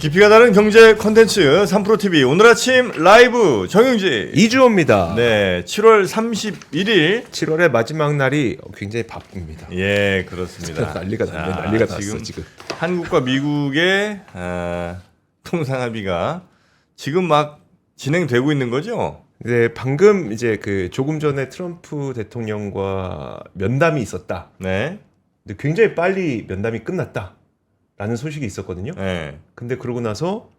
깊이가 다른 경제 콘텐츠 3프로TV 오늘 아침 라이브 정영지 이주호입니다. 네, 7월 31일 7월의 마지막 날이 굉장히 바쁩니다. 예, 그렇습니다. 난리가 났네. 난리가 났어 지금. 한국과 미국의 통상합의가 지금 막 진행되고 있는 거죠? 네, 방금 이제 그 조금 전에 트럼프 대통령과 면담이 있었다. 네. 근데 굉장히 빨리 면담이 끝났다라는 소식이 있었거든요. 네. 근데 그러고 나서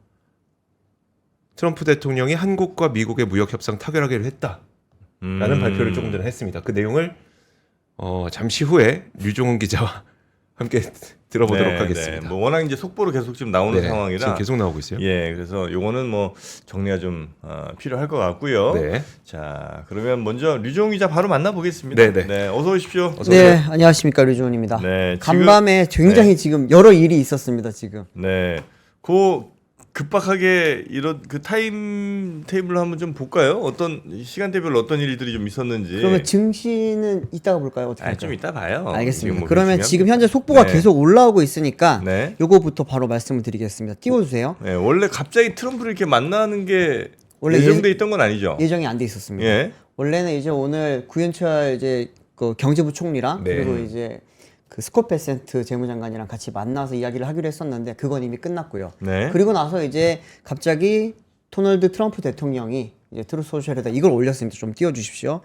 트럼프 대통령이 한국과 미국의 무역 협상 타결하기로 했다라는 발표를 조금 전에 했습니다. 그 내용을 잠시 후에 류종훈 기자와 함께 들어보도록 하겠습니다. 네. 뭐 워낙 이제 속보로 계속 지금 나오는 상황이라 지금 계속 나오고 있어요. 예, 그래서 요거는 뭐 정리가 좀 필요할 것 같고요. 네. 자, 그러면 먼저 류종훈 기자 바로 만나보겠습니다. 네네. 네, 어서 오십시오. 네, 안녕하십니까 류주원입니다. 네, 간밤에 굉장히 지금 여러 일이 있었습니다 지금. 네, 그 급박하게 이런 그 타임 테이블로 한번 좀 볼까요? 어떤 시간대별로 어떤 일들이 좀 있었는지. 그러면 증시는 이따가 볼까요? 어떻게 할까요? 좀 이따 봐요. 알겠습니다. 뭐 그러면 중요한- 지금 현재 속보가 네. 계속 올라오고 있으니까 네. 요거부터 바로 말씀을 드리겠습니다. 띄워주세요. 네, 원래 갑자기 트럼프를 이렇게 만나는 게 원래 예정돼 있던 건 아니죠? 예정이 안 돼 있었습니다. 예. 원래는 이제 오늘 구현철 이제 그 경제부 총리랑 네. 그리고 이제 그 스콧 베센트 재무장관이랑 같이 만나서 이야기를 하기로 했었는데 그건 이미 끝났고요. 네. 그리고 나서 이제 갑자기 도널드 트럼프 대통령이 이제 트루스 소셜에다 이걸 올렸습니다. 좀 띄워주십시오.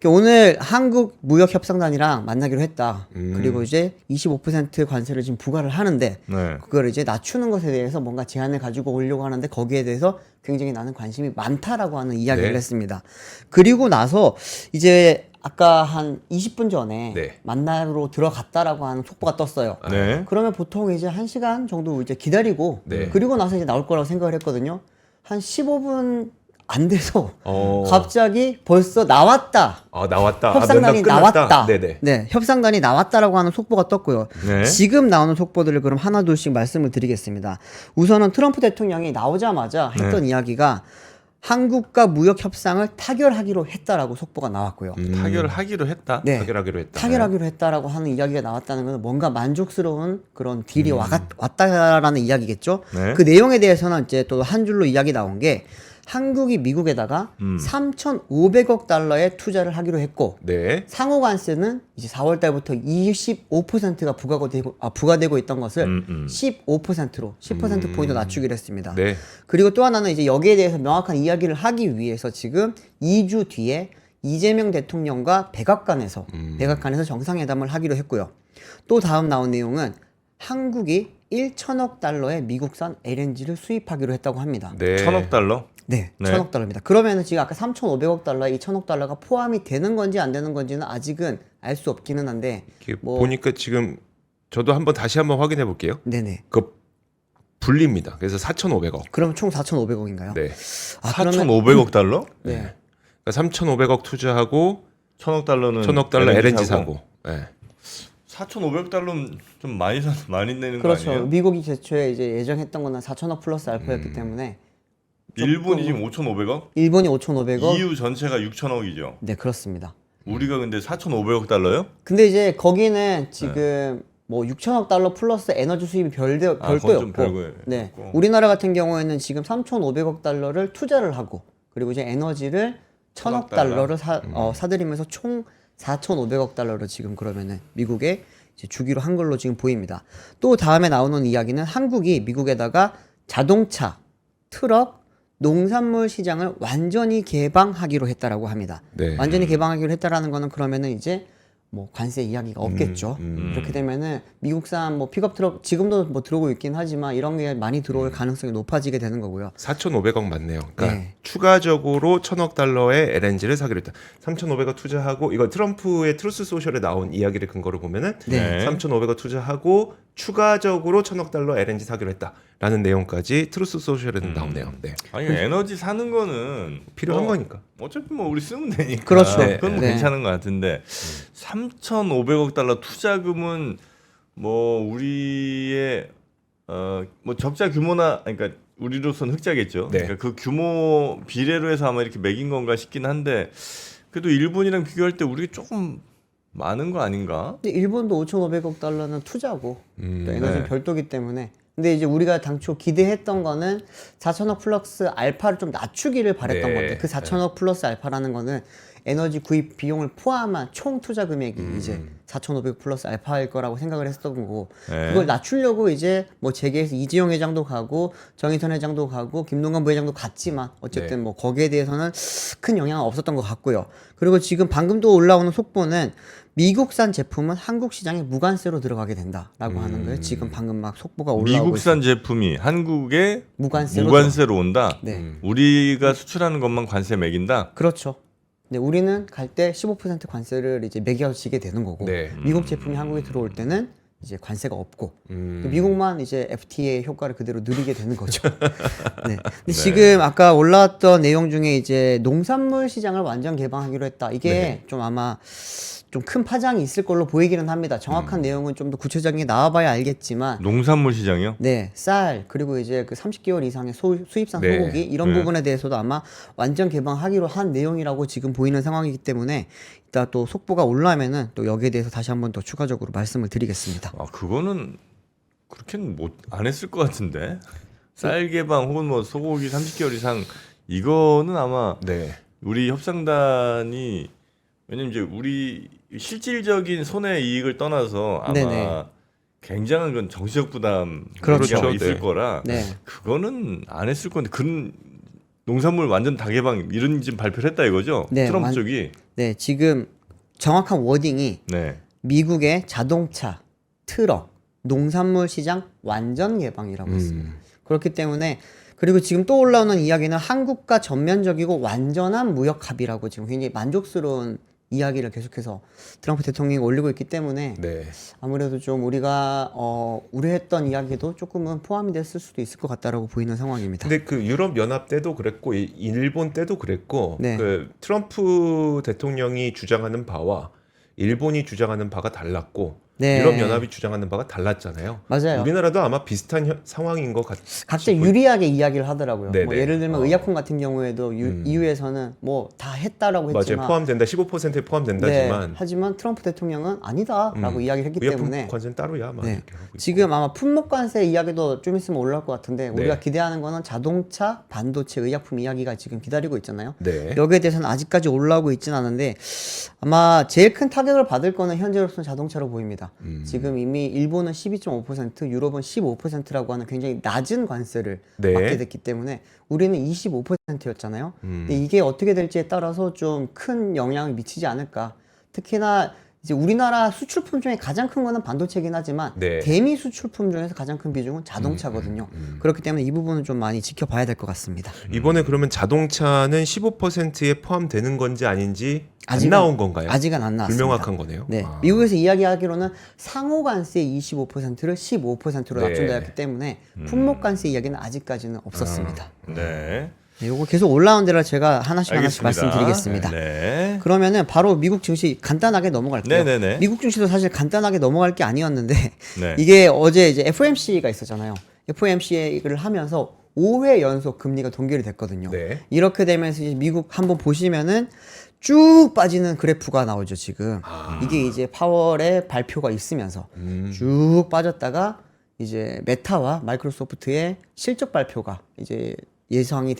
오늘 한국 무역협상단이랑 만나기로 했다. 그리고 이제 25% 관세를 지금 부과를 하는데 네. 그걸 이제 낮추는 것에 대해서 뭔가 제안을 가지고 오려고 하는데 거기에 대해서 굉장히 나는 관심이 많다라고 하는 이야기를 네. 했습니다. 그리고 나서 이제 아까 한 20분 전에 네. 만나러 들어갔다라고 하는 속보가 떴어요. 네. 그러면 보통 이제 1시간 정도 이제 기다리고 네. 그리고 나서 이제 나올 거라고 생각을 했거든요. 한 15분 안 돼서 어. 갑자기 벌써 나왔다. 나왔다. 협상단이 면담 끝났다. 나왔다. 네네. 네, 협상단이 나왔다라고 하는 속보가 떴고요. 네. 지금 나오는 속보들을 그럼 하나둘씩 말씀을 드리겠습니다. 우선은 트럼프 대통령이 나오자마자 했던 이야기가 한국과 무역 협상을 타결하기로 했다라고 속보가 나왔고요. 타결을 하기로 했다. 네. 타결하기로 했다. 타결하기로 했다라고 하는 이야기가 나왔다는 것은 뭔가 만족스러운 그런 딜이 왔다라는 이야기겠죠. 네. 그 내용에 대해서는 이제 또 한 줄로 이야기 나온 게 한국이 미국에다가 3,500억 달러의 투자를 하기로 했고 네. 상호 관세는 이제 4월 달부터 25%가 부과되고 있던 것을 15%로 10% 포인트 낮추기로 했습니다. 네. 그리고 또 하나는 이제 여기에 대해서 명확한 이야기를 하기 위해서 지금 2주 뒤에 이재명 대통령과 백악관에서 정상회담을 하기로 했고요. 또 다음 나온 내용은 한국이 1천억 달러의 미국산 LNG를 수입하기로 했다고 합니다. 네. 1,000억 달러. 네, 네. 1천억 달러입니다. 그러면은 지금 아까 3,500억 달러에 이 1천억 달러가 포함이 되는 건지 안 되는 건지는 아직은 알 수 없기는 한데 이렇게 뭐- 보니까 지금 저도 다시 한번 확인해 볼게요. 네네. 그 불립니다. 그래서 4,500억. 그럼 총 4,500억인가요? 네. 4,500억 달러? 네. 그러니까 3,500억 투자하고 1,000억 달러는 1,000억 달러 LNG 사고. 네. 4,500억 달러는 좀 많이 내는 거 그렇죠. 아니에요? 미국이 제초에 이제 예정했던 거는 4천억 플러스 알파였기 때문에 일본이 지금 5,500억? 일본이 5,500억. EU 전체가 6,000억이죠. 네, 그렇습니다. 우리가 근데 4,500억 달러요? 근데 이제 거기는 지금 뭐 6천억 달러 플러스 에너지 수입이 그건 좀 별도였고, 별거예요. 네, 우리나라 같은 경우에는 지금 3,500억 달러를 투자를 하고 그리고 이제 에너지를 1,000억 달러를 사들이면서 총 4,500억 달러를 지금 그러면은 미국에 이제 주기로 한 걸로 지금 보입니다. 또 다음에 나오는 이야기는 한국이 미국에다가 자동차, 트럭, 농산물 시장을 완전히 개방하기로 했다라고 합니다. 네. 완전히 개방하기로 했다라는 거는 그러면은 이제 뭐 관세 이야기가 없겠죠. 그렇게 되면은 미국산 뭐 픽업 트럭 지금도 뭐 들어오고 있긴 하지만 이런 게 많이 들어올 가능성이 높아지게 되는 거고요. 4,500억 맞네요. 그러니까 네. 추가적으로 1,000억 달러의 LNG를 사기로 했다. 3,500억 투자하고 이거 트럼프의 트루스 소셜에 나온 이야기를 근거로 보면은 네. 3,500억 투자하고 추가적으로 1,000억 달러 LNG 사기로 했다라는 내용까지 트루스 소셜에는 나오네요. 네. 아니 에너지 사는 거는 필요한 뭐 거니까. 어차피 뭐 우리 쓰면 되니까. 그렇죠. 네. 그건 뭐 네. 괜찮은 것 같은데 3,500억 달러 투자금은 뭐 우리의 뭐 적자 규모나 그러니까 우리로서는 흑자겠죠. 네. 그러니까 그 규모 비례로 해서 아마 이렇게 매긴 건가 싶긴 한데 그래도 일본이랑 비교할 때 우리가 조금 많은 거 아닌가? 근데 일본도 5,500억 달러는 투자고 또 에너지는 네. 별도기 때문에 근데 이제 우리가 당초 기대했던 거는 4천억 플러스 알파를 좀 낮추기를 바랬던 네. 건데 그 4천억 플러스 알파라는 거는 에너지 구입 비용을 포함한 총 투자 금액이 이제 4,500 플러스 알파일 거라고 생각을 했었던 거고 네. 그걸 낮추려고 이제 뭐 재계에서 이재용 회장도 가고 정의선 회장도 가고 김동관 부회장도 갔지만 어쨌든 네. 뭐 거기에 대해서는 큰 영향은 없었던 것 같고요. 그리고 지금 방금 또 올라오는 속보는 미국산 제품은 한국 시장에 무관세로 들어가게 된다라고 하는 거예요. 지금 방금 막 속보가 올라오고 미국산 제품이 한국에 무관세로 온다. 네. 우리가 수출하는 것만 관세 매긴다. 그렇죠. 근데 우리는 갈 때 15% 관세를 이제 매겨지게 되는 거고 네. 미국 제품이 한국에 들어올 때는 이제 관세가 없고 미국만 이제 FTA 효과를 그대로 누리게 되는 거죠. 네. 근데 지금 아까 올라왔던 내용 중에 이제 농산물 시장을 완전 개방하기로 했다. 이게 좀 아마 좀 큰 파장이 있을 걸로 보이기는 합니다. 정확한 내용은 좀 더 구체적인 게 나와봐야 알겠지만 농산물 시장이요? 네, 쌀 그리고 이제 그 30개월 이상의 수입산 네. 소고기 이런 네. 부분에 대해서도 아마 완전 개방하기로 한 내용이라고 지금 보이는 상황이기 때문에 이따 또 속보가 올라오면은 또 여기에 대해서 다시 한번 더 추가적으로 말씀을 드리겠습니다. 아 그거는 그렇게는 안 했을 것 같은데. 쌀 개방 혹은 뭐 소고기 30개월 이상 이거는 아마 네. 우리 협상단이 왜냐면 이제 우리 실질적인 손해 이익을 떠나서 아마 네네. 굉장한 건 정치적 부담 그렇죠. 있을 네. 거라 네. 그거는 안 했을 건데 그 농산물 완전 다개방 이런 지금 발표를 했다 이거죠? 네, 트럼프 쪽이. 네, 지금 정확한 워딩이 네. 미국의 자동차, 트럭, 농산물 시장 완전 개방이라고 했습니다. 그렇기 때문에 그리고 지금 또 올라오는 이야기는 한국과 전면적이고 완전한 무역 합의라고 지금 굉장히 만족스러운 이야기를 계속해서 트럼프 대통령이 올리고 있기 때문에 네. 아무래도 좀 우리가 우려했던 이야기도 조금은 포함이 됐을 수도 있을 것 같다라고 보이는 상황입니다. 근데 그 유럽 연합 때도 그랬고 일본 때도 그랬고 네. 그 트럼프 대통령이 주장하는 바와 일본이 주장하는 바가 달랐고 네. 유럽 연합이 주장하는 바가 달랐잖아요. 맞아요. 우리나라도 아마 비슷한 상황인 것 같. 각자 유리하게 이야기를 하더라고요. 네네. 뭐 예를 들면 의약품 같은 경우에도 EU에서는 뭐 다 했다라고 맞아요. 했지만 포함된다. 15%에 포함된다지만 네, 하지만 트럼프 대통령은 아니다라고 이야기를 했기 의약품 때문에 관세는 따로야. 막 네. 이렇게 하고 있고. 지금 아마 품목 관세 이야기도 좀 있으면 올라올 것 같은데 네. 우리가 기대하는 거는 자동차, 반도체, 의약품 이야기가 지금 기다리고 있잖아요. 네. 여기에 대해서는 아직까지 올라오고 있지는 않은데 아마 제일 큰 타격을 받을 거는 현재로서는 자동차로 보입니다. 지금 이미 일본은 12.5%, 유럽은 15%라고 하는 굉장히 낮은 관세를 네. 받게 됐기 때문에 우리는 25%였잖아요. 근데 이게 어떻게 될지에 따라서 좀 큰 영향을 미치지 않을까. 특히나 이제 우리나라 수출품 중에 가장 큰 거는 반도체긴 하지만 네. 대미 수출품 중에서 가장 큰 비중은 자동차거든요. 그렇기 때문에 이 부분은 좀 많이 지켜봐야 될 것 같습니다. 이번에 그러면 자동차는 15%에 포함되는 건지 아닌지 안 아직은- 나온 건가요? 아직은 안 나왔습니다. 불명확한 거네요. 네, 아. 미국에서 이야기하기로는 상호 관세의 25%를 15%로 네. 낮춘다였기 때문에 품목 관세 이야기는 아직까지는 없었습니다. 네. 네, 요거 계속 올라온 대로 제가 하나씩 알겠습니다. 말씀드리겠습니다. 네. 그러면은 바로 미국 증시 간단하게 넘어갈게요. 네네네. 미국 증시도 사실 간단하게 넘어갈 게 아니었는데 네. 이게 어제 이제 FOMC가 있었잖아요. FOMC를 하면서 5회 연속 금리가 동결이 됐거든요. 네. 이렇게 되면서 이제 미국 한번 보시면은 쭉 빠지는 그래프가 나오죠, 지금. 이게 이제 파월의 발표가 있으면서 쭉 빠졌다가 이제 메타와 마이크로소프트의 실적 발표가 이제 예정이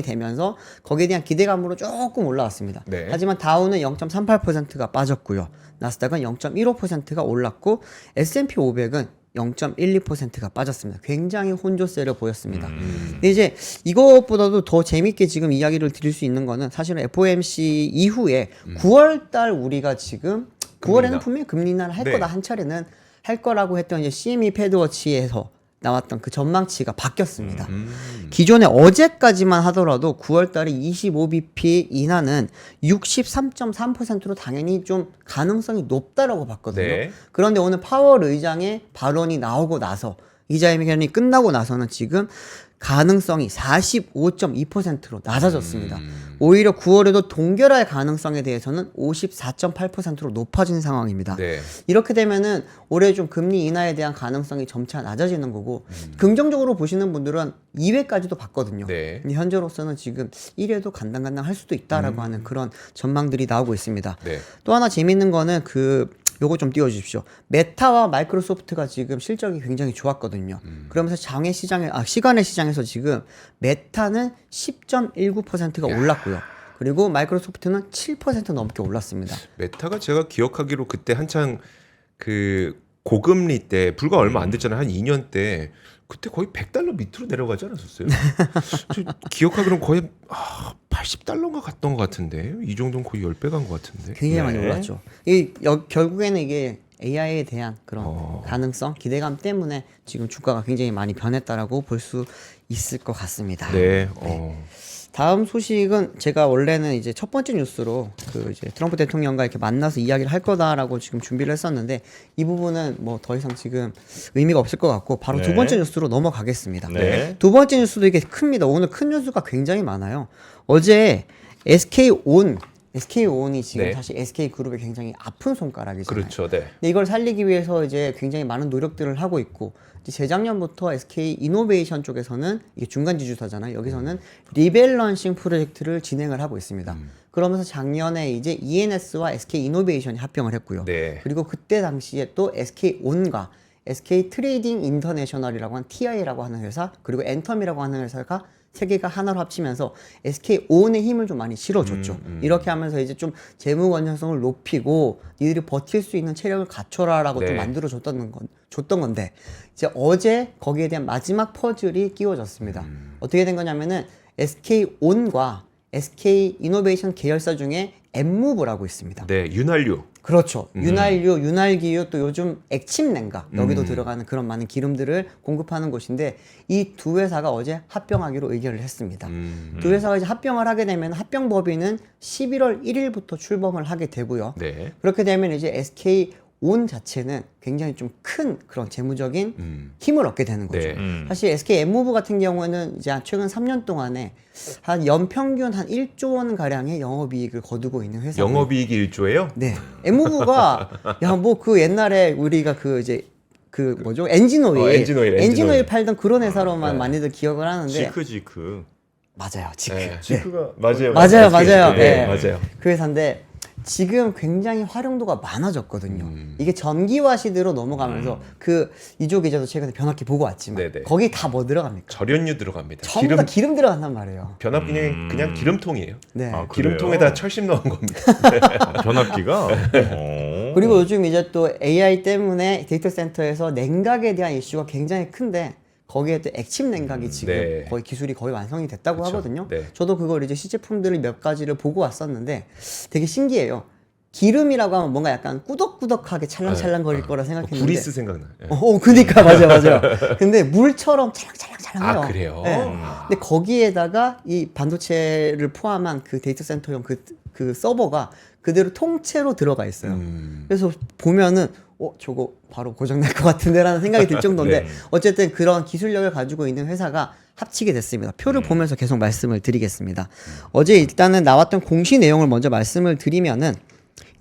되면서 거기에 대한 기대감으로 조금 올라왔습니다. 네. 하지만 다우는 0.38%가 빠졌고요. 나스닥은 0.15%가 올랐고 S&P 500은 0.12%가 빠졌습니다. 굉장히 혼조세를 보였습니다. 근데 이제 이것보다도 더 재밌게 지금 이야기를 드릴 수 있는 거는 사실은 FOMC 이후에 9월달 우리가 지금 9월에는 분명히 금리 인하를 할 네. 거다 한 차례는 할 거라고 했던 이제 CME 패드워치에서 나왔던 그 전망치가 바뀌었습니다. 기존에 어제까지만 하더라도 9월달에 25bp 인하는 63.3%로 당연히 좀 가능성이 높다라고 봤거든요. 네. 그런데 오늘 파월 의장의 발언이 나오고 나서 기자회견이 끝나고 나서는 지금 가능성이 45.2%로 낮아졌습니다. 오히려 9월에도 동결할 가능성에 대해서는 54.8%로 높아진 상황입니다. 네. 이렇게 되면은 올해 좀 금리 인하에 대한 가능성이 점차 낮아지는 거고 긍정적으로 보시는 분들은 2회까지도 봤거든요. 네. 근데 현재로서는 지금 1회도 간당간당 할 수도 있다라고 하는 그런 전망들이 나오고 있습니다. 네. 또 하나 재밌는 거는 그 요거 좀 띄워주십시오. 메타와 마이크로소프트가 지금 실적이 굉장히 좋았거든요. 그러면서 시간의 시장에서 지금 메타는 10.19%가 올랐고요. 그리고 마이크로소프트는 7% 넘게 올랐습니다. 메타가 제가 기억하기로 그때 한창 그 고금리 때 불과 얼마 안 됐잖아요. 한 2년 때 그때 거의 $100 밑으로 내려가지 않았었어요? 저 기억하기로는 거의 $80가 갔던 것 같은데 이 정도는 거의 10배 간 것 같은데. 굉장히 많이 올랐죠. 결국에는 이게 AI에 대한 그런 가능성, 기대감 때문에 지금 주가가 굉장히 많이 변했다라고 볼 수 있을 것 같습니다. 네. 다음 소식은 제가 원래는 이제 첫 번째 뉴스로 그 이제 트럼프 대통령과 이렇게 만나서 이야기를 할 거다라고 지금 준비를 했었는데 이 부분은 뭐 더 이상 지금 의미가 없을 것 같고 바로 네. 두 번째 뉴스로 넘어가겠습니다. 네. 두 번째 뉴스도 이게 큽니다. 오늘 큰 뉴스가 굉장히 많아요. 어제 SK온이 지금 네. 사실 SK그룹의 굉장히 아픈 손가락이잖아요. 그렇죠. 네. 근데 이걸 살리기 위해서 이제 굉장히 많은 노력들을 하고 있고 이제 재작년부터 SK 이노베이션 쪽에서는 이게 중간 지주사잖아요. 여기서는 리밸런싱 프로젝트를 진행을 하고 있습니다. 그러면서 작년에 이제 ENS와 SK 이노베이션이 합병을 했고요. 네. 그리고 그때 당시에 또 SK온과 SK 트레이딩 인터내셔널이라고 하는 TI라고 하는 회사 그리고 엔텀이라고 하는 회사가 세 개가 하나로 합치면서 SK온의 힘을 좀 많이 실어줬죠. 이렇게 하면서 이제 좀 재무 건전성을 높이고 니들이 버틸 수 있는 체력을 갖춰라라고 네. 좀 만들어줬던 건데 이제 어제 거기에 대한 마지막 퍼즐이 끼워졌습니다. 어떻게 된 거냐면은 SK온과 SK 이노베이션 계열사 중에 엠무브라고 있습니다. 네. 윤활유. 그렇죠. 윤활유, 윤활기유 또 요즘 액침냉각 여기도 들어가는 그런 많은 기름들을 공급하는 곳인데 이 두 회사가 어제 합병하기로 의결을 했습니다. 두 회사가 이제 합병을 하게 되면 합병 법인은 11월 1일부터 출범을 하게 되고요. 네. 그렇게 되면 이제 SK 온 자체는 굉장히 좀 큰 그런 재무적인 힘을 얻게 되는 거죠. 네. 사실 SK 엠무브 같은 경우에는 이제 최근 3년 동안에 한 연평균 한 1조 원 가량의 영업이익을 거두고 있는 회사. 영업이익이 1조예요? 네. 엠무브가 야 뭐 그 옛날에 우리가 그 이제 그 뭐죠 엔진오일 팔던 그런 회사로만 네. 많이들 기억을 하는데 지크. 맞아요. 지금 네. 지크가 맞아요. 맞아요. 네. 네. 맞아요. 그 회사인데 지금 굉장히 활용도가 많아졌거든요. 이게 전기화 시대로 넘어가면서 그 이조 기자도 최근에 변압기 보고 왔지만 네네. 거기 다 뭐 들어갑니까? 절연유 들어갑니다. 전부 다 기름 들어간단 말이에요. 변압기는 그냥 기름통이에요. 네. 아, 그래요? 기름통에다 철심 넣은 겁니다. 변압기가. 그리고 요즘 이제 또 AI 때문에 데이터 센터에서 냉각에 대한 이슈가 굉장히 큰데 거기에 또 액침 냉각이 지금 네. 거의 기술이 거의 완성이 됐다고 그쵸. 하거든요. 네. 저도 그걸 이제 시제품들을 몇 가지를 보고 왔었는데 되게 신기해요. 기름이라고 하면 뭔가 약간 꾸덕꾸덕하게 찰랑찰랑 거릴 거라 생각했는데 브리스 생각나. 요 그니까 맞아요. 근데 물처럼 찰랑찰랑찰랑해요. 아, 그래요? 네. 근데 거기에다가 이 반도체를 포함한 그 데이터 센터용 그 서버가 그대로 통째로 들어가 있어요. 그래서 보면은 저거 바로 고장날 것 같은데라는 생각이 들 정도인데 네. 어쨌든 그런 기술력을 가지고 있는 회사가 합치게 됐습니다. 표를 보면서 계속 말씀을 드리겠습니다. 어제 일단은 나왔던 공시 내용을 먼저 말씀을 드리면은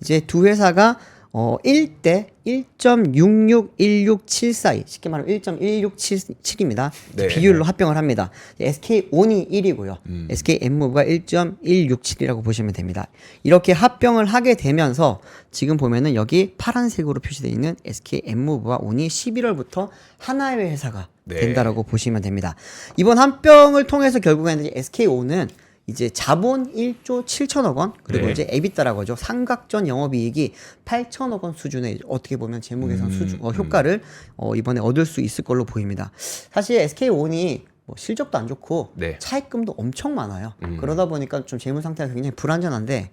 이제 두 회사가 1대 1.661674 쉽게 말하면 1.1677입니다. 네. 비율로 합병을 합니다. SK온이 1이고요. SK엠무브가 1.167이라고 보시면 됩니다. 이렇게 합병을 하게 되면서 지금 보면은 여기 파란색으로 표시되어 있는 SK엠무브와 온이 11월부터 하나의 회사가 네. 된다라고 보시면 됩니다. 이번 합병을 통해서 결국에는 이제 SK온은 이제 자본 1조 7천억 원 그리고 네. 이제 에비타라고 하죠. 상각전 영업이익이 8천억 원 수준의 어떻게 보면 재무계산 수준 효과를 이번에 얻을 수 있을 걸로 보입니다. 사실 SK온이 뭐 실적도 안 좋고 네. 차입금도 엄청 많아요. 그러다 보니까 좀 재무 상태가 굉장히 불안전한데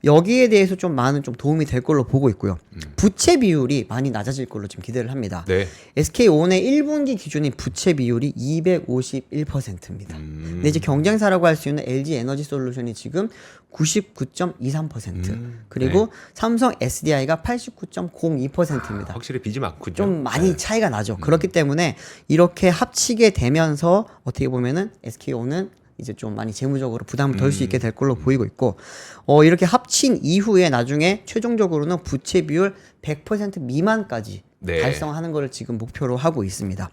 여기에 대해서 좀 많은 좀 도움이 될 걸로 보고 있고요. 부채 비율이 많이 낮아질 걸로 지금 기대를 합니다. 네. SK온의 1분기 기준인 부채 비율이 251%입니다. 근데 이제 경쟁사라고 할 수 있는 LG 에너지 솔루션이 지금 99.23% 그리고 네. 삼성 SDI가 89.02%입니다. 확실히 빚이 많군요. 좀 많이 차이가 나죠. 그렇기 때문에 이렇게 합치게 되면서 어떻게 보면은 SK온은 이제 좀 많이 재무적으로 부담을 덜 수 있게 될 걸로 보이고 있고 이렇게 합친 이후에 나중에 최종적으로는 부채 비율 100% 미만까지 네. 달성하는 걸 지금 목표로 하고 있습니다.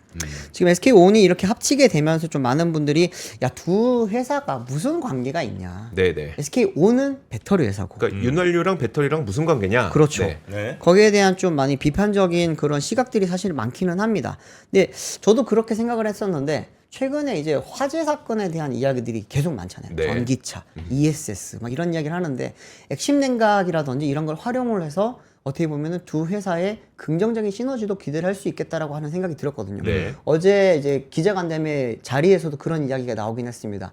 지금 SK온이 이렇게 합치게 되면서 좀 많은 분들이 야, 두 회사가 무슨 관계가 있냐. 네네. SK온은 배터리 회사고. 그러니까 윤활유랑 배터리랑 무슨 관계냐? 그렇죠. 네. 네. 거기에 대한 좀 많이 비판적인 그런 시각들이 사실 많기는 합니다. 근데 저도 그렇게 생각을 했었는데 최근에 이제 화재 사건에 대한 이야기들이 계속 많잖아요. 네. 전기차, ESS 막 이런 이야기를 하는데 액심 냉각이라든지 이런 걸 활용을 해서 어떻게 보면은 두 회사의 긍정적인 시너지도 기대를 할 수 있겠다라고 하는 생각이 들었거든요. 네. 어제 이제 기자간담회 자리에서도 그런 이야기가 나오긴 했습니다.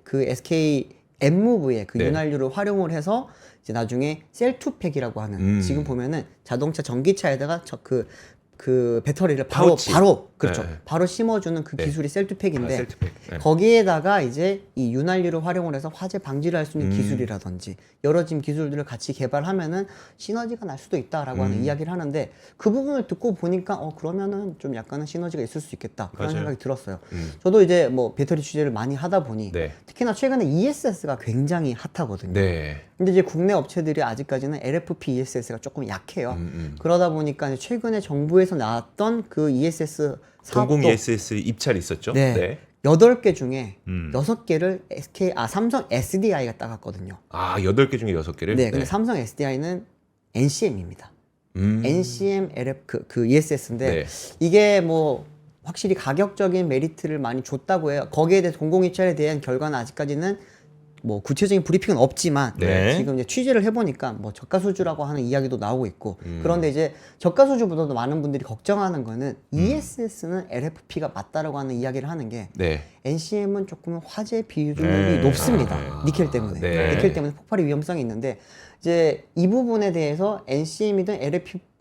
그 SK N무브의 그 네. 윤활유를 활용을 해서 이제 나중에 셀투팩이라고 하는 지금 보면은 자동차 전기차에다가 그 배터리를 파우치. 그렇죠. 네. 바로 심어주는 그 네. 기술이 셀투팩인데 셀트팩. 네. 거기에다가 이제 이 윤활유를 활용을 해서 화재 방지를 할 수 있는 기술이라든지 여러 지금 기술들을 같이 개발하면은 시너지가 날 수도 있다라고 하는 이야기를 하는데 그 부분을 듣고 보니까 그러면은 좀 약간은 시너지가 있을 수 있겠다 그런 맞아요. 생각이 들었어요. 저도 이제 뭐 배터리 취재를 많이 하다 보니 네. 특히나 최근에 ESS가 굉장히 핫하거든요. 네. 근데 이제 국내 업체들이 아직까지는 LFP ESS가 조금 약해요. 그러다 보니까 이제 최근에 정부에서 나왔던 그 ESS 사업도 공공 ESS 입찰 있었죠? 네. 8개 중에 음. 6개를 삼성 SDI가 따갔거든요. 아, 8개 중에 6개를? 네, 근데 삼성 SDI는 NCM입니다. NCM LF 그 ESS인데 네. 이게 뭐 확실히 가격적인 메리트를 많이 줬다고 해요. 거기에 대해 공공 입찰에 대한 결과는 아직까지는 뭐 구체적인 브리핑은 없지만 네. 지금 이제 취재를 해보니까 뭐 저가 수주라고 하는 이야기도 나오고 있고 그런데 이제 저가 수주보다도 많은 분들이 걱정하는 거는 ESS는 LFP가 맞다라고 하는 이야기를 하는 게 네. NCM은 조금 화재 비율이 네. 높습니다. 니켈 때문에. 네. 니켈 때문에 폭발의 위험성이 있는데 이제 이 부분에 대해서 NCM이든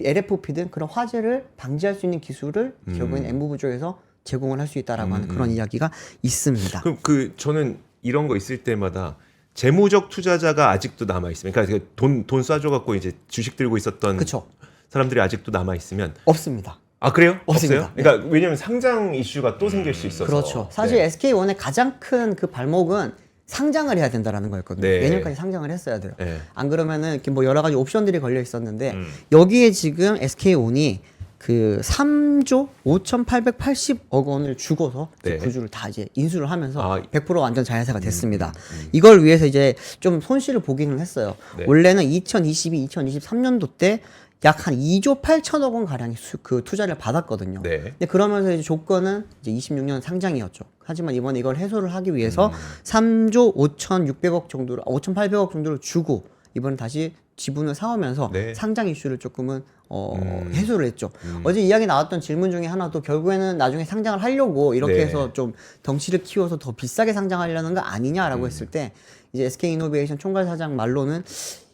LFP든 그런 화재를 방지할 수 있는 기술을 결국엔 N무브 쪽에서 제공을 할 수 있다라고 하는 그런 이야기가 있습니다. 그럼 저는 이런 거 있을 때마다 재무적 투자자가 아직도 남아 있으면, 그러니까 돈 쏴줘 갖고 이제 주식 들고 있었던 그쵸. 사람들이 아직도 남아 있으면, 없습니다. 아 그래요? 없습니다. 없어요? 그러니까 왜냐면 상장 이슈가 또 생길 수 있어서. 그렇죠. 사실 네. SK온의 가장 큰 그 발목은 상장을 해야 된다라는 거였거든요. 네. 내년까지 상장을 했어야 돼요. 네. 안 그러면은 이렇게 뭐 여러 가지 옵션들이 걸려 있었는데 여기에 지금 SK온이 그 3조 5,880억 원을 주고서 이제 네. 구주를 다 이제 인수를 하면서 아, 100% 완전 자회사가 됐습니다. 이걸 위해서 이제 좀 손실을 보기는 했어요. 네. 원래는 2022, 2023년도 때 약 한 2조 8천억 원 가량의 그 투자를 받았거든요. 네. 근데 그러면서 이제 조건은 이제 26년 상장이었죠. 하지만 이번에 이걸 해소를 하기 위해서 3조 5,600억 정도를 5,800억 정도를 주고 이번에 다시 지분을 사오면서 네. 상장 이슈를 조금은 해소를 했죠. 어제 이야기 나왔던 질문 중에 하나도 결국에는 나중에 상장을 하려고 이렇게 네. 해서 좀 덩치를 키워서 더 비싸게 상장하려는 거 아니냐라고 했을 때 이제 SK이노베이션 총괄사장 말로는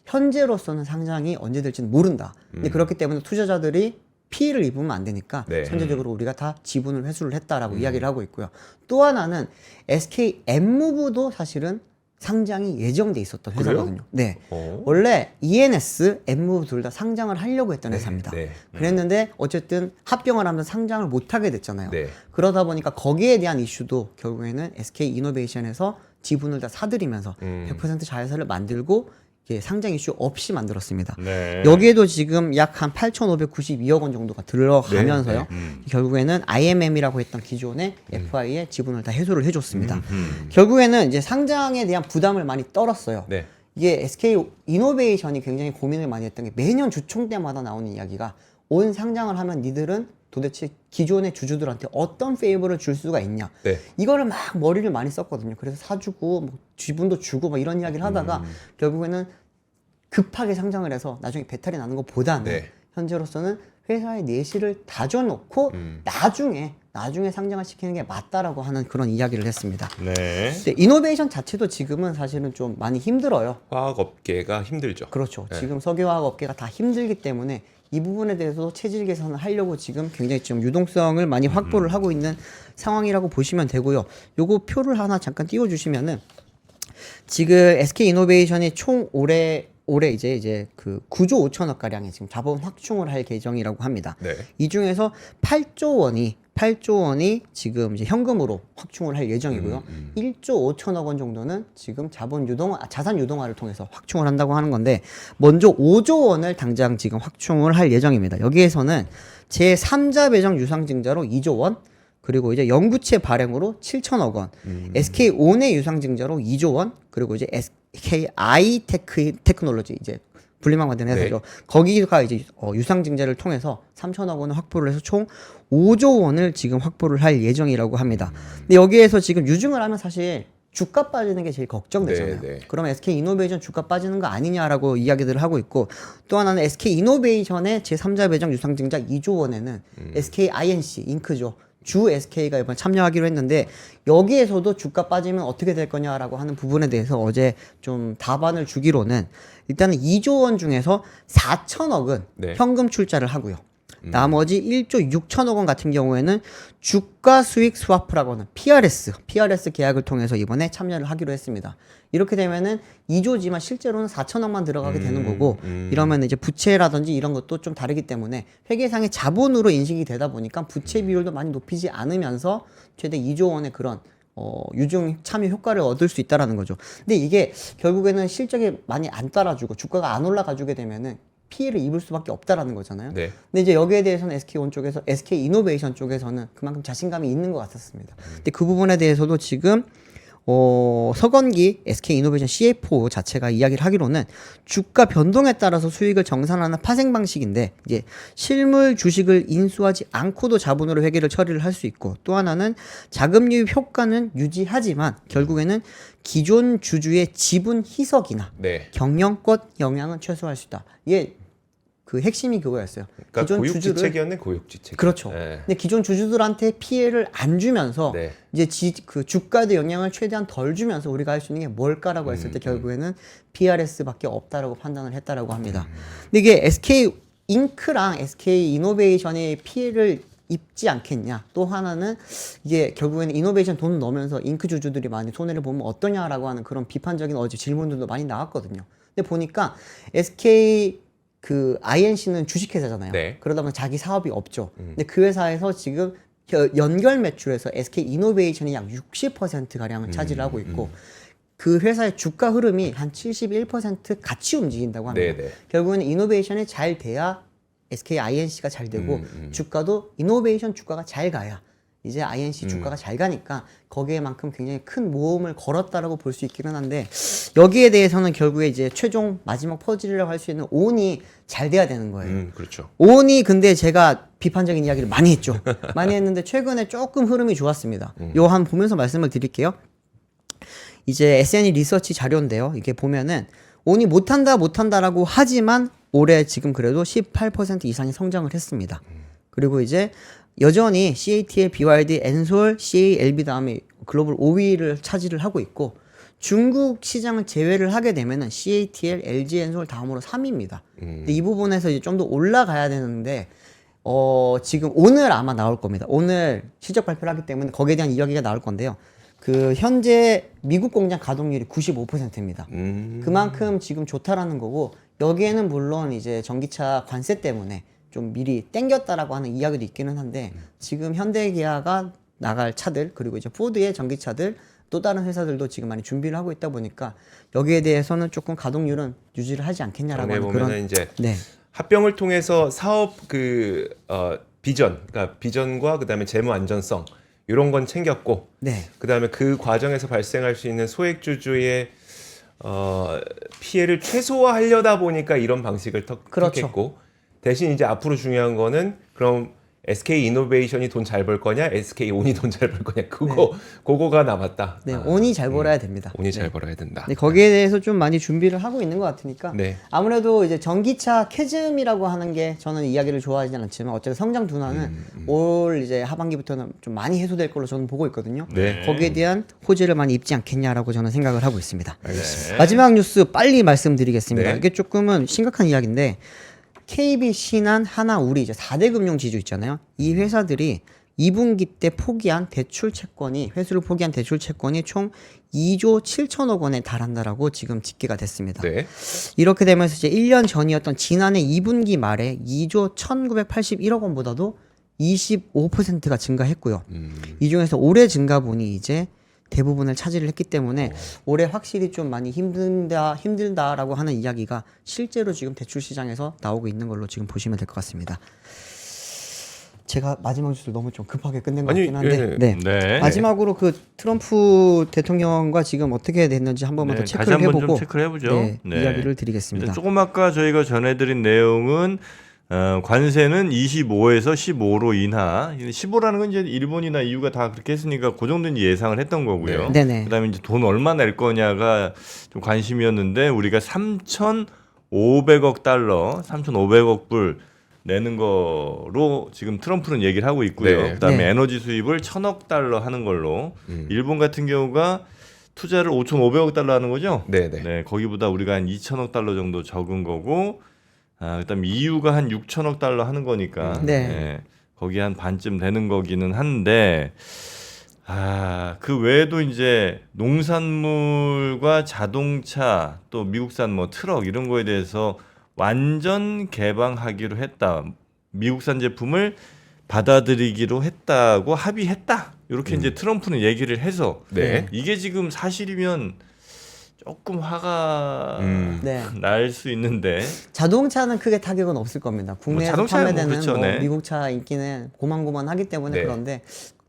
현재로서는 상장이 언제 될지는 모른다. 근데 그렇기 때문에 투자자들이 피해를 입으면 안 되니까 네. 선제적으로 우리가 다 지분을 회수를 했다라고 이야기를 하고 있고요. 또 하나는 SK N무브도 사실은 상장이 예정돼 있었던 회사거든요. 네. 원래 ENS, N무브 둘 다 상장을 하려고 했던 회사입니다. 네. 그랬는데 어쨌든 합병을 하면서 상장을 못 하게 됐잖아요. 네. 그러다 보니까 거기에 대한 이슈도 결국에는 SK 이노베이션에서 지분을 다 사들이면서 100% 자회사를 만들고 이게 상장 이슈 없이 만들었습니다. 네. 여기에도 지금 약 한 8,592억 원 정도가 들어가면서요. 결국에는 IMM이라고 했던 기존의 FI의 지분을 다 해소를 해줬습니다. 결국에는 이제 상장에 대한 부담을 많이 떨었어요. 네. 이게 SK 이노베이션이 굉장히 고민을 많이 했던 게 매년 주총 때마다 나오는 이야기가 온 상장을 하면 니들은 도대체 기존의 주주들한테 어떤 페이버를 줄 수가 있냐. 네. 이거를 막 머리를 많이 썼거든요. 그래서 사주고 뭐 지분도 주고 막 이런 이야기를 하다가 결국에는 급하게 상장을 해서 나중에 배탈이 나는 것보다는 네. 현재로서는 회사의 내실을 다져놓고 나중에 상장을 시키는 게 맞다라고 하는 그런 이야기를 했습니다. 네. 근데 이노베이션 자체도 지금은 사실은 좀 많이 힘들어요. 화학업계가 힘들죠. 그렇죠. 네. 지금 석유화학 업계가 다 힘들기 때문에 이 부분에 대해서도 체질 개선을 하려고 지금 굉장히 지금 유동성을 많이 확보를 하고 있는 상황이라고 보시면 되고요. 요거 표를 하나 잠깐 띄워주시면은 지금 SK 이노베이션이 총 올해 이제 그 9조 5천억 가량의 지금 자본 확충을 할 계정이라고 합니다. 네. 이 중에서 8조 원이 8조 원이 지금 이제 현금으로 확충을 할 예정이고요. 1조 5천억 원 정도는 지금 자산 유동화를 통해서 확충을 한다고 하는 건데, 먼저 5조 원을 당장 지금 확충을 할 예정입니다. 여기에서는 제3자 배정 유상증자로 2조 원, 그리고 이제 영구채 발행으로 7천억 원, SK온의 유상증자로 2조 원, 그리고 이제 SKI 테크놀로지, 이제 분리만 관련 회사죠. 거기가 이제 유상증자를 통해서 3천억 원을 확보를 해서 총 5조 원을 지금 확보를 할 예정이라고 합니다. 근데 여기에서 지금 유증을 하면 사실 주가 빠지는 게 제일 걱정되잖아요. 그럼 SK이노베이션 주가 빠지는 거 아니냐라고 이야기들을 하고 있고, 또 하나는 SK이노베이션의 제3자 배정 유상증자 2조 원에는 SKINC, 잉크죠. 주 SK가 이번에 참여하기로 했는데, 여기에서도 주가 빠지면 어떻게 될 거냐라고 하는 부분에 대해서 어제 좀 답안을 주기로는, 일단은 2조 원 중에서 4천억은 현금 출자를 하고요. 나머지 1조 6천억 원 같은 경우에는 주가 수익 스와프라고 하는 PRS 계약을 통해서 이번에 참여를 하기로 했습니다. 이렇게 되면은 2조지만 실제로는 4천억만 들어가게 되는 거고, 이러면 이제 부채라든지 이런 것도 좀 다르기 때문에 회계상의 자본으로 인식이 되다 보니까 부채 비율도 많이 높이지 않으면서 최대 2조 원의 그런 유증 참여 효과를 얻을 수 있다라는 거죠. 근데 이게 결국에는 실적이 많이 안 따라주고 주가가 안 올라가주게 되면은 피해를 입을 수밖에 없다라는 거잖아요. 근데 이제 여기에 대해서는 SK온 쪽에서, SK이노베이션 쪽에서는 그만큼 자신감이 있는 것 같았습니다. 근데 그 부분에 대해서도 지금 서건기 SK이노베이션 CFO 자체가 이야기를 하기로는 주가 변동에 따라서 수익을 정산하는 파생 방식인데, 이제 실물 주식을 인수하지 않고도 자본으로 회계를 처리를 할 수 있고, 또 하나는 자금 유입 효과는 유지하지만 결국에는 기존 주주의 지분 희석이나 경영권 영향은 최소화할 수 있다. 이게 그 핵심이 그거였어요. 그러니까 기존 고육지책이었네, 고육지책. 그렇죠. 근데 기존 주주들한테 피해를 안 주면서 이제 그 주가의 영향을 최대한 덜 주면서 우리가 할 수 있는 게 뭘까라고 했을 때 결국에는 PRS밖에 없다라고 판단을 했다라고 합니다. 근데 이게 SK 잉크랑 SK 이노베이션의 피해를 입지 않겠냐. 또 하나는 이게 결국에는 이노베이션 돈 넣으면서 잉크 주주들이 많이 손해를 보면 어떠냐라고 하는 그런 비판적인 어제 질문들도 많이 나왔거든요. 근데 보니까 SK 그 INC는 주식회사잖아요. 그러다 보면 자기 사업이 없죠. 근데 그 회사에서 지금 연결 매출에서 SK이노베이션이 약 60% 가량을 차지를 하고 있고, 그 회사의 주가 흐름이 한 71% 같이 움직인다고 합니다. 결국에는 이노베이션이 잘 돼야 SKINC가 잘 되고, 주가도 이노베이션 주가가 잘 가야 이제 INC 주가가 잘 가니까 거기에만큼 굉장히 큰 모험을 걸었다라고 볼 수 있기는 한데, 여기에 대해서는 결국에 이제 최종 마지막 퍼즐이라고 할 수 있는 온이 잘 돼야 되는 거예요. 그렇죠. 온이 근데 제가 비판적인 이야기를 많이 했죠. 많이 했는데 최근에 조금 흐름이 좋았습니다. 요 한 보면서 말씀을 드릴게요. 이제 SNE 리서치 자료인데요. 이게 보면은 온이 못한다라고 하지만 올해 지금 그래도 18% 이상의 성장을 했습니다. 그리고 이제 여전히 CATL, BYD, 엔솔, CALB 다음에 글로벌 5위를 차지를 하고 있고, 중국 시장을 제외를 하게 되면은 CATL, LG 엔솔 다음으로 3위입니다. 근데 이 부분에서 이제 좀 더 올라가야 되는데, 지금 오늘 아마 나올 겁니다. 오늘 실적 발표를 하기 때문에 거기에 대한 이야기가 나올 건데요. 그 현재 미국 공장 가동률이 95%입니다. 그만큼 지금 좋다라는 거고, 여기에는 물론 이제 전기차 관세 때문에 좀 미리 땡겼다라고 하는 이야기도 있기는 한데, 지금 현대기아가 나갈 차들, 그리고 이제 포드의 전기차들, 또 다른 회사들도 지금 많이 준비를 하고 있다 보니까 여기에 대해서는 조금 가동률은 유지를 하지 않겠냐라고 하는 그런. 이제 합병을 통해서 사업 비전, 그러니까 비전과 그다음에 재무 안전성 이런 건 챙겼고, 그다음에 그 과정에서 발생할 수 있는 소액 주주의 피해를 최소화하려다 보니까 이런 방식을 택했고, 대신 이제 앞으로 중요한 거는 그럼 SK 이노베이션이 돈 잘 벌 거냐, SK 온이 돈 잘 벌 거냐, 그거가 남았다. 온이 잘 벌어야 됩니다. 온이 잘 벌어야 된다. 거기에 대해서 좀 많이 준비를 하고 있는 것 같으니까 아무래도 이제 전기차 캐즘이라고 하는 게, 저는 이야기를 좋아하지는 않지만 어쨌든 성장 둔화는 올 이제 하반기부터는 좀 많이 해소될 걸로 저는 보고 있거든요. 거기에 대한 호재를 많이 입지 않겠냐라고 저는 생각을 하고 있습니다. 마지막 뉴스 빨리 말씀드리겠습니다. 이게 조금은 심각한 이야기인데, KB, 신한, 하나, 우리 이제 4대 금융 지주 있잖아요. 이 회사들이 2분기 때 포기한 대출 채권이, 회수를 포기한 대출 채권이 총 2조 7천억 원에 달한다라고 지금 집계가 됐습니다. 이렇게 되면서 이제 1년 전이었던 지난해 2분기 말에 2조 1981억 원보다도 25%가 증가했고요. 이 중에서 올해 증가분이 이제 대부분을 차지를 했기 때문에 올해 확실히 좀 많이 힘들다라고 하는 이야기가 실제로 지금 대출 시장에서 나오고 있는 걸로 지금 보시면 될 것 같습니다. 제가 마지막 뉴스를 너무 좀 급하게 끝낸 것 아니, 같긴 한데 예. 네. 네. 마지막으로 그 트럼프 대통령과 지금 어떻게 됐는지 한 번만 더 다시 체크를 한번 해보고 좀 체크를 해보죠. 네, 네. 이야기를 드리겠습니다. 조금 아까 저희가 전해드린 내용은 관세는 25에서 15로 인하. 15라는 건 이제 일본이나 EU가 다 그렇게 했으니까 그 정도는 예상을 했던 거고요. 네. 네네. 그다음에 이제 돈 얼마 낼 거냐가 좀 관심이었는데 우리가 3,500억 달러, 3,500억 불 내는 거로 지금 트럼프는 얘기를 하고 있고요. 네. 그다음에 네. 에너지 수입을 1,000억 달러 하는 걸로. 일본 같은 경우가 투자를 5,500억 달러 하는 거죠. 네네. 네, 거기보다 우리가 한 2,000억 달러 정도 적은 거고, 그다음에 EU가 한 6,000억 달러 하는 거니까, 네. 거기 한 반쯤 되는 거기는 한데, 그 외에도 이제 농산물과 자동차 또 미국산 뭐 트럭 이런 거에 대해서 완전 개방하기로 했다. 미국산 제품을 받아들이기로 했다고 합의했다. 이렇게 이제 트럼프는 얘기를 해서 네. 이게 지금 사실이면 조금 화가 네. 날 수 있는데 자동차는 크게 타격은 없을 겁니다. 국내에서 자동차야 뭐 판매되는 그렇죠, 네. 미국 차 인기는 고만고만하기 때문에 네. 그런데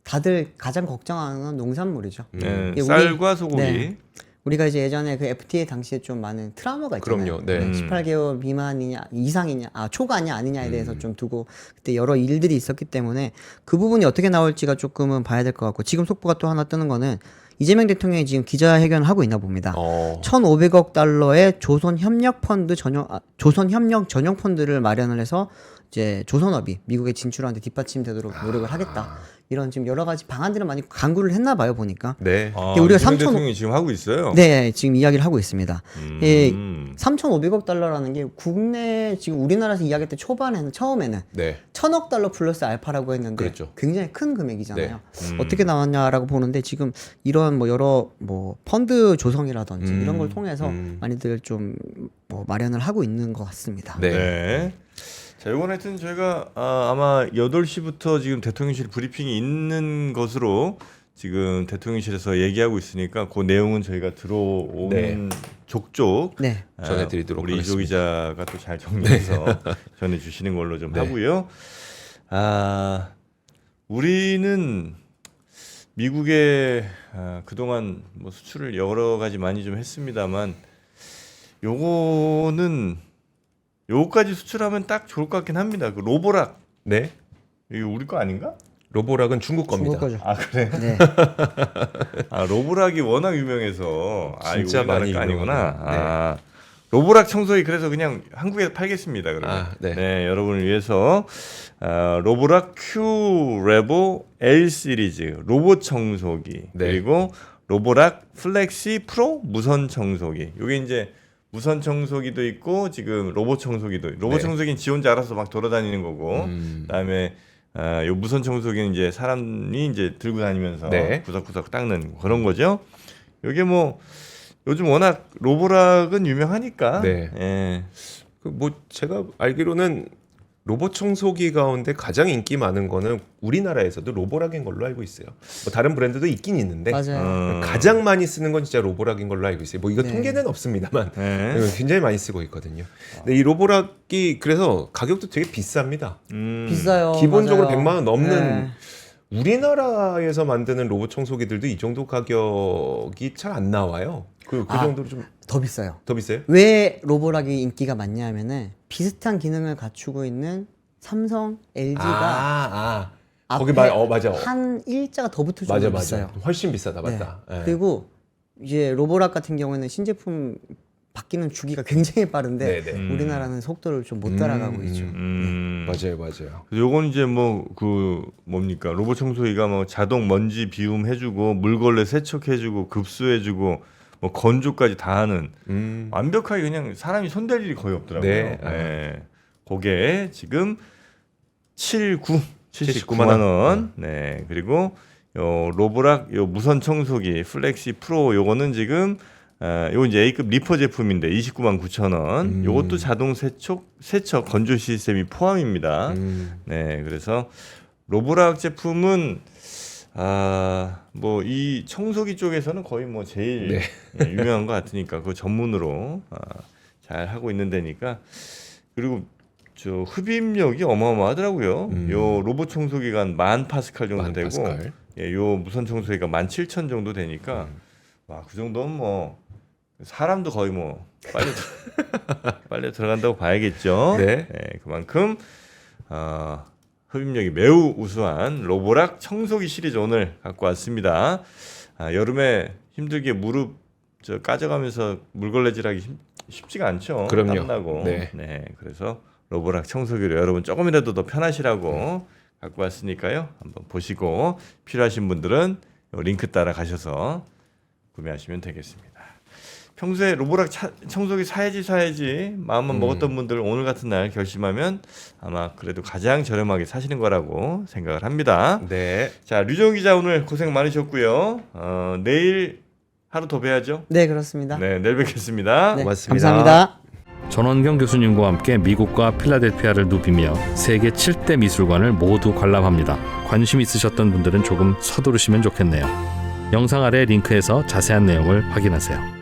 다들 가장 걱정하는 건 농산물이죠. 이게 쌀과 소고기. 네. 우리가 이제 예전에 그 FTA 당시에 좀 많은 트라우마가 있잖아요. 그럼요. 네. 18개월 미만이냐 이상이냐 초과냐 아니냐에 대해서 좀 두고 그때 여러 일들이 있었기 때문에 그 부분이 어떻게 나올지가 조금은 봐야 될 것 같고 지금 속보가 또 하나 뜨는 거는 이재명 대통령이 지금 기자회견을 하고 있나 봅니다. 1,500억 달러의 조선협력 전용 펀드를 마련을 해서 이제 조선업이 미국에 진출하는데 뒷받침되도록 노력을 하겠다. 이런 지금 여러 가지 방안들을 많이 강구를 했나 봐요 보니까. 네. 근데 우리가 이재명 3,500 대통령이 지금 하고 있어요. 네, 지금 이야기를 하고 있습니다. 예, 음. 3,500억 달러라는 게 국내 지금 우리나라에서 이야기할 때 처음에는 네. 1,000억 달러 플러스 알파라고 했는데 그랬죠. 굉장히 큰 금액이잖아요. 네. 어떻게 나왔냐라고 보는데 지금 이런 뭐 여러 뭐 펀드 조성이라든지 이런 걸 통해서 많이들 좀 뭐 마련을 하고 있는 것 같습니다. 네. 네. 자, 이건 하여튼 저희가 아마 8시부터 지금 대통령실 브리핑이 있는 것으로 지금 대통령실에서 얘기하고 있으니까 그 내용은 저희가 들어오는 네. 족족 네. 전해드리도록 우리 이조 하겠습니다. 기자가 또 잘 정리해서 전해주시는 걸로 좀 네. 하고요. 우리는 미국에 그동안 뭐 수출을 여러 가지 많이 좀 했습니다만 요거까지 수출하면 딱 좋을 것 같긴 합니다. 그 로보락 네. 이거 우리 거 아닌가? 로보락은 중국 겁니다. 중국 거죠. 아 그래? 네. 로보락이 워낙 유명해서 진짜 이거 우리나라 많이 거 아니구나. 유명하죠. 로보락 청소기 그래서 그냥 한국에서 팔겠습니다. 그러면 네. 여러분을 위해서 로보락 Q 레보 L 시리즈 로봇 청소기 네. 그리고 로보락 플렉시 프로 무선 청소기. 이게 이제 무선 청소기도 있고 지금 로봇 청소기도 로봇 네. 청소기는 지 혼자 알아서 막 돌아다니는 거고 그다음에 요 무선 청소기는 이제 사람이 이제 들고 다니면서 네. 구석구석 닦는 그런 거죠. 요게 뭐 요즘 워낙 로보락은 유명하니까. 네. 예. 그 뭐 제가 알기로는 로봇 청소기 가운데 가장 인기 많은 거는 우리나라에서도 로보락인 걸로 알고 있어요. 뭐 다른 브랜드도 있긴 있는데 맞아요. 가장 많이 쓰는 건 진짜 로보락인 걸로 알고 있어요. 뭐 이거 네. 통계는 없습니다만 네. 굉장히 많이 쓰고 있거든요. 근데 이 로보락이 그래서 가격도 되게 비쌉니다. 비싸요. 기본적으로 맞아요. 100만 원 넘는 네. 우리나라에서 만드는 로봇 청소기들도 이 정도 가격이 잘 안 나와요. 그 정도로 좀 더 더 비싸요. 비싸요? 왜 로보락이 인기가 많냐면은 비슷한 기능을 갖추고 있는 삼성, LG가 거기 맞아. 한 일자가 더 붙을 맞아. 정도로 비싸요. 훨씬 비싸다, 맞다. 네. 예. 그리고 이제 로보락 같은 경우에는 신제품 바뀌는 주기가 굉장히 빠른데 네네. 우리나라는 속도를 좀 못 따라가고 있죠. 맞아요. 요건 이제 뭐 그 뭡니까 로봇 청소기가 뭐 자동 먼지 비움 해주고 물걸레 세척해주고 급수해주고 뭐 건조까지 다 하는 완벽하게 그냥 사람이 손댈 일이 거의 없더라고요. 네. 네. 그게 지금 79만 원. 네. 그리고 요 로보락 요 무선 청소기 플렉시 프로 요거는 지금 요거 이제 A급 리퍼 제품인데 29만 9천 원. 요것도 자동 세척 건조 시스템이 포함입니다. 네. 그래서 로보락 제품은 뭐 이 청소기 쪽에서는 거의 뭐 제일 유명한 것 같으니까 그 전문으로 잘 하고 있는 데니까. 그리고 저 흡입력이 어마어마하더라고요. 요 로봇 청소기가 한 10,000파스칼 정도 되고, 파스칼. 예, 요 무선 청소기가 17,000 정도 되니까, 와, 그 정도면 뭐 사람도 거의 뭐 빨리 들어간다고 봐야겠죠. 네. 예, 그만큼 흡입력이 매우 우수한 로보락 청소기 시리즈 오늘 갖고 왔습니다. 여름에 힘들게 무릎 까져가면서 물걸레질하기 쉽지가 않죠. 그럼요. 땀나고. 네. 그래서 로보락 청소기로 여러분 조금이라도 더 편하시라고 갖고 왔으니까요. 한번 보시고 필요하신 분들은 요 링크 따라 가셔서 구매하시면 되겠습니다. 평소에 로보락 청소기 사야지 마음만 먹었던 분들 오늘 같은 날 결심하면 아마 그래도 가장 저렴하게 사시는 거라고 생각을 합니다. 네. 자, 류정훈 기자 오늘 고생 많으셨고요. 내일 하루 더 뵈야죠. 네, 그렇습니다. 네, 내일 뵙겠습니다. 네, 고맙습니다. 감사합니다. 전원경 교수님과 함께 미국과 필라델피아를 누비며 세계 7대 미술관을 모두 관람합니다. 관심 있으셨던 분들은 조금 서두르시면 좋겠네요. 영상 아래 링크에서 자세한 내용을 확인하세요.